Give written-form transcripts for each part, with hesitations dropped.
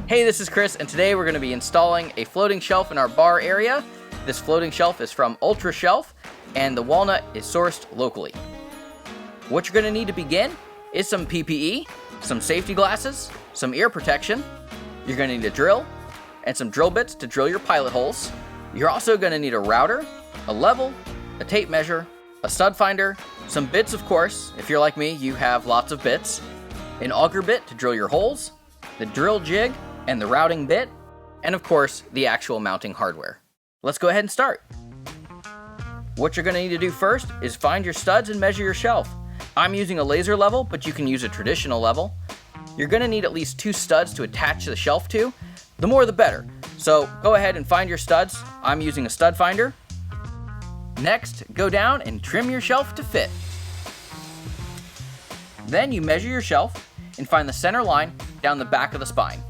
Hey, this is Chris, and today we're going to be installing a floating shelf in our bar area. This floating shelf is from Ultra Shelf, and the walnut is sourced locally. What you're going to need to begin is some PPE, some safety glasses, some ear protection. You're going to need a drill, and some drill bits to drill your pilot holes. You're also going to need a router, a level, a tape measure, a stud finder, some bits of course. If you're like me, you have lots of bits. An auger bit to drill your holes, the drill jig and the routing bit, and of course, the actual mounting hardware. Let's go ahead and start. What you're going to need to do first is find your studs and measure your shelf. I'm using a laser level, but you can use a traditional level. You're going to need at least 2 studs to attach the shelf to. The more the better. So go ahead and find your studs. I'm using a stud finder. Next, go down and trim your shelf to fit. Then you measure your shelf and find the center line down the back of the spine.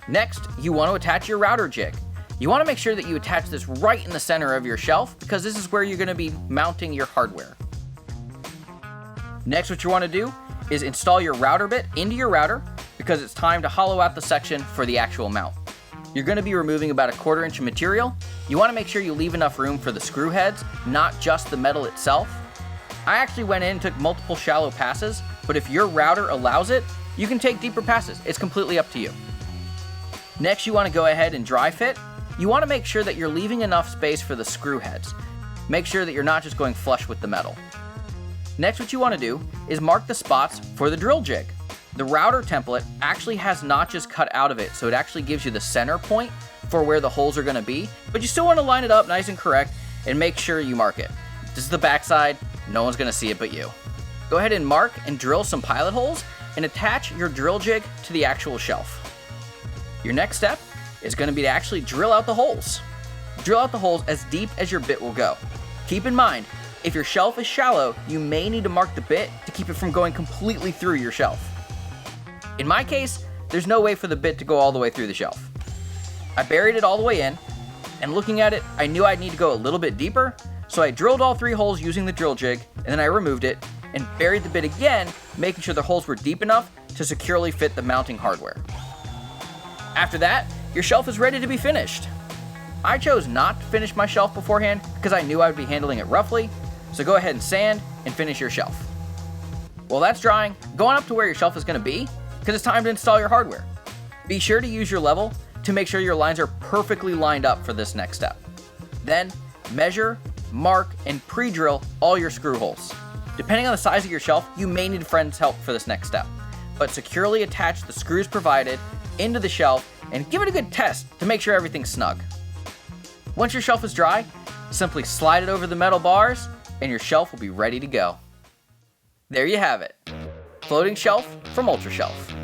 Next, you want to attach your router jig. You want to make sure that you attach this right in the center of your shelf because this is where you're going to be mounting your hardware. Next, what you want to do is install your router bit into your router because it's time to hollow out the section for the actual mount. You're going to be removing about 1/4 inch of material. You want to make sure you leave enough room for the screw heads, not just the metal itself. I actually went in and took multiple shallow passes, but if your router allows it, you can take deeper passes. It's completely up to you. Next, you want to go ahead and dry fit. You want to make sure that you're leaving enough space for the screw heads. Make sure that you're not just going flush with the metal. Next, what you want to do is mark the spots for the drill jig. The router template actually has notches cut out of it, so it actually gives you the center point for where the holes are going to be, but you still want to line it up nice and correct and make sure you mark it. This is the back side. No one's going to see it but you. Go ahead and mark and drill some pilot holes and attach your drill jig to the actual shelf. Your next step is going to be to actually drill out the holes. Drill out the holes as deep as your bit will go. Keep in mind, if your shelf is shallow, you may need to mark the bit to keep it from going completely through your shelf. In my case, there's no way for the bit to go all the way through the shelf. I buried it all the way in, and looking at it, I knew I'd need to go a little bit deeper, so I drilled all 3 holes using the drill jig, and then I removed it and buried the bit again, making sure the holes were deep enough to securely fit the mounting hardware. After that, your shelf is ready to be finished. I chose not to finish my shelf beforehand because I knew I would be handling it roughly, so go ahead and sand and finish your shelf. While that's drying, go on up to where your shelf is going to be because it's time to install your hardware. Be sure to use your level to make sure your lines are perfectly lined up for this next step. Then, measure, mark, and pre-drill all your screw holes. Depending on the size of your shelf, you may need a friend's help for this next step, but securely attach the screws provided into the shelf and give it a good test to make sure everything's snug. Once your shelf is dry, simply slide it over the metal bars and your shelf will be ready to go. There you have it. Floating shelf from Ultra Shelf.